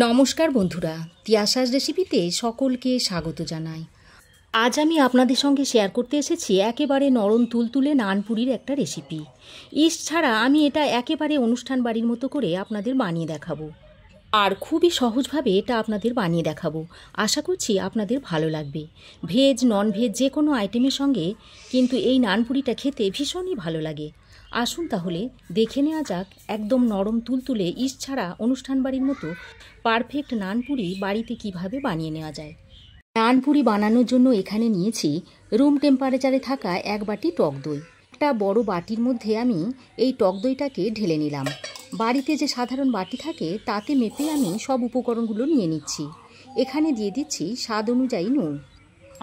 নমস্কার বন্ধুরা, তিয়াশাস রেসিপিতে সকলকে স্বাগত জানাই। আজ আমি আপনাদের সঙ্গে শেয়ার করতে এসেছি একেবারে নরম তুলতুলে নানপুরির একটা রেসিপি। ইস্ট ছাড়া আমি এটা একেবারে অনুষ্ঠান বাড়ির মতো করে আপনাদের বানিয়ে দেখাবো, আর খুবই সহজভাবে এটা আপনাদের বানিয়ে দেখাবো। আশা করছি আপনাদের ভালো লাগবে। ভেজ নন ভেজ যে কোনো আইটেমের সঙ্গে কিন্তু এই নানপুরিটা খেতে ভীষণই ভালো লাগে। আসুন তাহলে দেখে নেওয়া যাক একদম নরম তুলতুলে ইস্ট ছাড়া অনুষ্ঠান বাড়ির মতো পারফেক্ট নানপুরি বাড়িতে কিভাবে বানিয়ে নেওয়া যায়। নানপুরি বানানোর জন্য এখানে নিয়েছি রুম টেম্পারেচারে থাকা 1 বাটি টক দই। একটা বড় বাটির মধ্যে আমি এই টক দইটাকে ঢেলে নিলাম। বাড়িতে যে সাধারণ বাটি থাকে তাতে মেপে আমি সব উপকরণগুলো নিয়ে নিচ্ছি। এখানে দিয়ে দিচ্ছি স্বাদ অনুযায়ী নুন।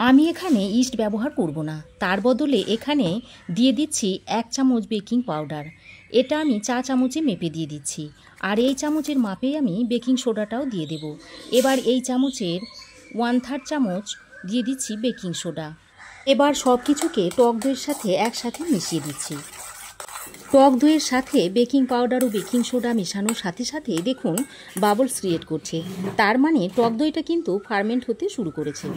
আমি এখানে ইস্ট ব্যবহার করব না, তার বদলে এখানে দিয়ে দিচ্ছি 1 চামচ বেকিং পাউডার। এটা আমি চা চামচে মেপে দিয়ে দিচ্ছি, আর এই চামচের মাপেই আমি বেকিং সোডাটাও দিয়ে দেব। এবার এই চামচের 1/3 চামচ দিয়ে দিচ্ছি বেকিং সোডা। এবার সব কিছুকে টক দইয়ের সাথে একসাথে মিশিয়ে দিচ্ছি। টক দইয়ের সাথে বেকিং পাউডার ও বেকিং সোডা মেশানোর সাথে সাথে দেখুন বাবলস ক্রিয়েট করছে, তার মানে টক দইটা কিন্তু ফার্মেন্ট হতে শুরু করেছে।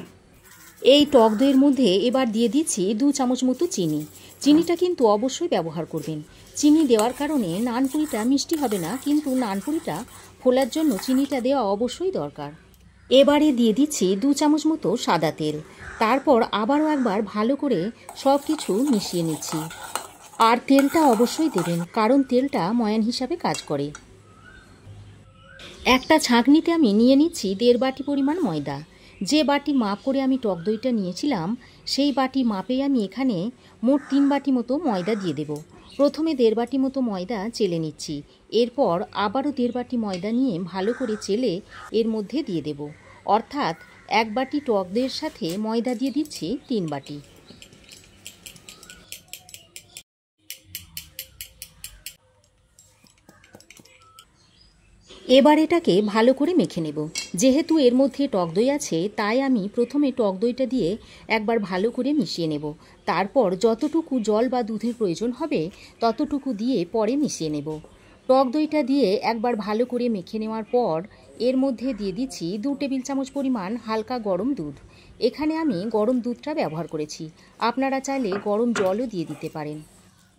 এই টক দইয়ের মধ্যে এবার দিয়ে দিচ্ছি 2 চামচ মতো চিনি। চিনিটা কিন্তু অবশ্যই ব্যবহার করবেন। চিনি দেওয়ার কারণে নানপুরিটা মিষ্টি হবে না, কিন্তু নানপুরিটা ফোলার জন্য চিনিটা দেওয়া অবশ্যই দরকার। এবারে দিয়ে দিচ্ছি 2 চামচ মতো সাদা তেল। তারপর আবারও একবার ভালো করে সব কিছু মিশিয়ে নিচ্ছি। আর তেলটা অবশ্যই দেবেন, কারণ তেলটা ময়ান হিসাবে কাজ করে। একটা ছাঁকনিতে আমি নিয়ে নিচ্ছি 1.5 বাটি পরিমাণ ময়দা। যে বাটি মাপ করে আমি টক দইটা নিয়েছিলাম সেই বাটি মাপেই আমি এখানে মোট 3 বাটি মতো ময়দা দিয়ে দেব। প্রথমে 1.5 বাটি মতো ময়দা চেলে নিচ্ছি, এরপর আবারও 1.5 বাটি ময়দা নিয়ে ভালো করে চেলে এর মধ্যে দিয়ে দেব। অর্থাৎ 1 বাটি টক দইয়ের সাথে ময়দা দিয়ে দিচ্ছি 3 বাটি। এবার এটাকে ভালো করে মেখে নেব। যেহেতু এর মধ্যে টক দই আছে তাই আমি প্রথমে টক দইটা দিয়ে একবার ভালো করে মিশিয়ে নেব। তারপর যতটুকু জল বা দুধের প্রয়োজন হবে ততটুকু দিয়ে পরে মিশিয়ে নেব। টক দইটা দিয়ে একবার ভালো করে মেখে নেওয়ার পর এর মধ্যে দিয়ে দিচ্ছি 2 টেবিল চামচ পরিমাণ হালকা গরম দুধ। এখানে আমি গরম দুধটা ব্যবহার করেছি, আপনারা চাইলে গরম জলও দিয়ে দিতে পারেন।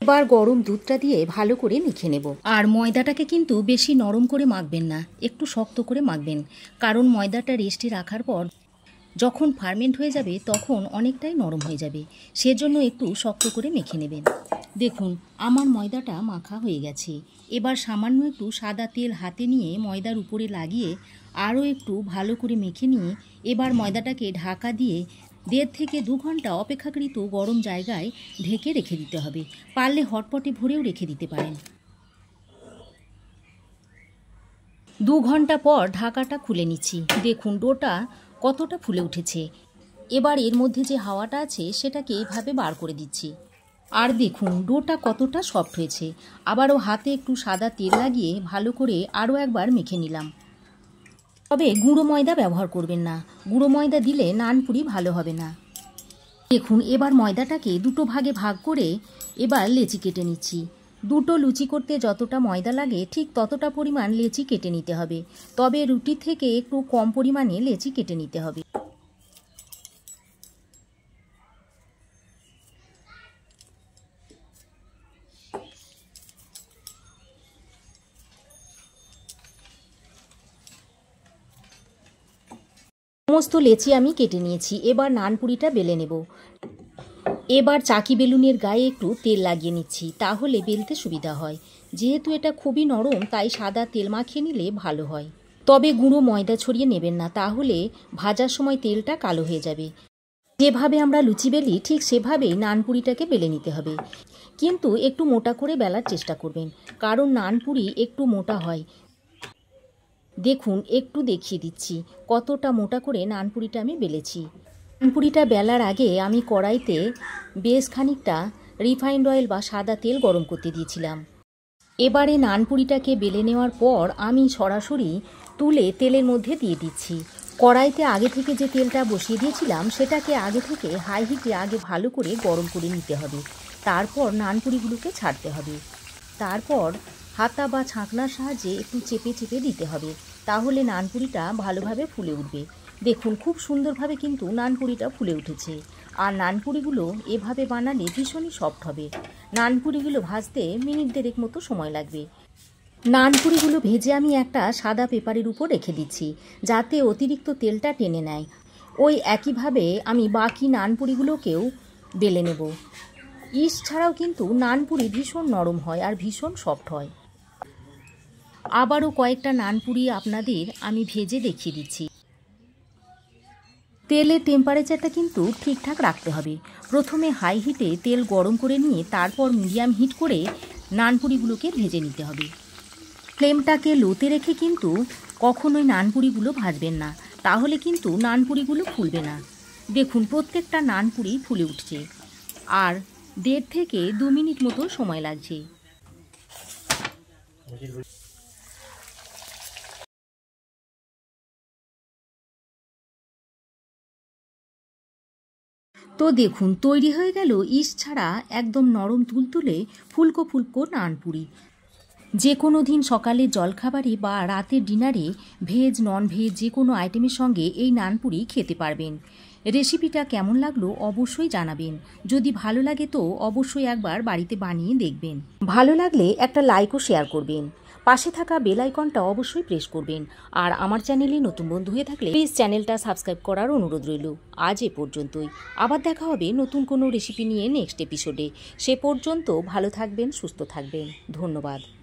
এবার গরম দুধটা দিয়ে ভালো করে মেখে নেব। আর ময়দাটাকে কিন্তু বেশি নরম করে মাখবেন না, একটু শক্ত করে মাখবেন, কারণ ময়দাটা রেস্টে রাখার পর যখন ফার্মেন্ট হয়ে যাবে তখন অনেকটাই নরম হয়ে যাবে, সেজন্য একটু শক্ত করে মেখে নেবেন। দেখুন আমার ময়দাটা মাখা হয়ে গেছে। এবার সামান্য একটু সাদা তেল হাতে নিয়ে ময়দার উপরে লাগিয়ে আরও একটু ভালো করে মেখে নিয়ে এবার ময়দাটাকে ঢাকা দিয়ে 1.5 থেকে 2 ঘন্টা অপেক্ষাকৃত গরম জায়গায় ঢেকে রেখে দিতে হবে। পারলে হটপটে ভরেও রেখে দিতে পারেন। 2 ঘন্টা পর ঢাকাটা খুলে নিচ্ছি। দেখুন ডোটা কতটা ফুলে উঠেছে। এবার এর মধ্যে যে হাওয়াটা আছে সেটাকে এইভাবে বার করে দিচ্ছি। আর দেখুন ডোটা কতটা সফট হয়েছে। আবারও হাতে একটু সাদা তেল লাগিয়ে ভালো করে আরও একবার মেখে নিলাম। তবে গুঁড়ো ময়দা ব্যবহার করবেন না, গুঁড়ো ময়দা দিলে নানপুরি ভালো হবে না। দেখুন এবার ময়দাটাকে 2 ভাগে ভাগ করে এবার লেচি কেটে নিচ্ছি। 2 লুচি করতে যতটা ময়দা লাগে ঠিক ততটা পরিমাণ লেচি কেটে নিতে হবে, তবে রুটির থেকে একটু কম পরিমাণে লেচি কেটে নিতে হবে। সমস্ত লেচি আমি কেটে নিয়েছি। এবার নানপুরিটা বেলে নেব। এবার চাকি বেলুনের গায়ে একটু তেল লাগিয়ে নিচ্ছি, তাহলে বেলতে সুবিধা হয়। যেহেতু এটা খুবই নরম তাই সাদা তেল মাখিয়ে নিলে ভালো হয়। তবে গুঁড়ো ময়দা ছড়িয়ে নেবেন না, তাহলে ভাজার সময় তেলটা কালো হয়ে যাবে। যেভাবে আমরা লুচি বেলি ঠিক সেভাবেই নানপুরিটাকে বেলে নিতে হবে, কিন্তু একটু মোটা করে বেলার চেষ্টা করবেন, কারণ নানপুরি একটু মোটা হয়। দেখুন একটু দেখিয়ে দিচ্ছি কতটা মোটা করে নানপুরিটা আমি বেলেছি। নানপুরিটা বেলার আগে আমি কড়াইতে বেশ খানিকটা রিফাইন্ড অয়েল বা সাদা তেল গরম করতে দিয়েছিলাম। এবারে নানপুরিটাকে বেলে নেওয়ার পর আমি সরাসরি তুলে তেলের মধ্যে দিয়ে দিচ্ছি। কড়াইতে আগে থেকে যে তেলটা বসিয়ে দিয়েছিলাম সেটাকে আগে থেকে হাই হিটে আগে ভালো করে গরম করে নিতে হবে। তারপর নানপুরিগুলোকে ছাড়তে হবে। তারপর হাতা বা ছাঁকনার সাহায্যে একটু চেপে চেপে দিতে হবে। তাহলে নানপুরিটা ভালোভাবে ফুলে উঠবে। দেখুন খুব সুন্দরভাবে কিন্তু নানপুরিটা ফুলে উঠেছে। আর নানপুরিগুলো এভাবে বানালে ভীষণই সফট হবে। নানপুরিগুলো ভাজতে মিনিট দেড়েক মতো সময় লাগবে। নানপুরিগুলো ভেজে আমি একটা সাদা পেপারের উপর রেখে দিচ্ছি, যাতে অতিরিক্ত তেলটা টেনে নেয়। ওই একইভাবে আমি বাকি নানপুরিগুলোকেও বেলে নেব। ইস্ট ছাড়াও কিন্তু নানপুরি ভীষণ নরম হয় আর ভীষণ সফট হয়। আবারও কয়েকটা নানপুরি আপনাদের আমি ভেজে দেখিয়ে দিচ্ছি। তেলের টেম্পারেচারটা কিন্তু ঠিকঠাক রাখতে হবে। প্রথমে হাই হিটে তেল গরম করে নিয়ে তারপর মিডিয়াম হিট করে নানপুরিগুলোকে ভেজে নিতে হবে। ফ্লেমটাকে লোতে রেখে কিন্তু কখনোই নানপুরিগুলো ভাজবেন না, তাহলে কিন্তু নানপুরিগুলো ফুলবে না। দেখুন প্রত্যেকটা নানপুরি ফুলে উঠছে আর 1.5 থেকে 2 মিনিট মতো সময় লাগছে। তো দেখুন তৈরি হয়ে গেল ইস্ট ছাড়া একদম নরম তুলতুলে ফুলকো ফুলকো নানপুরি। যে কোনো দিন সকালের জলখাবারে বা রাতের ডিনারে ভেজ নন ভেজ যে কোনো আইটেমের সঙ্গে এই নানপুরি খেতে পারবেন। রেসিপিটা কেমন লাগলো অবশ্যই জানাবেন। যদি ভালো লাগে তো অবশ্যই একবার বাড়িতে বানিয়ে দেখবেন। ভালো লাগলে একটা লাইক ও শেয়ার করবেন। পাশে থাকা বেল আইকনটা অবশ্যই প্রেস করবেন। আর আমার চ্যানেলে নতুন বন্ধু হয়ে থাকলে প্লিজ চ্যানেলটা সাবস্ক্রাইব করার অনুরোধ রইল। আজ এ পর্যন্তই। আবার দেখা হবে নতুন কোনো রেসিপি নিয়ে নেক্সট এপিসোডে। সে পর্যন্ত ভালো থাকবেন, সুস্থ থাকবেন। ধন্যবাদ।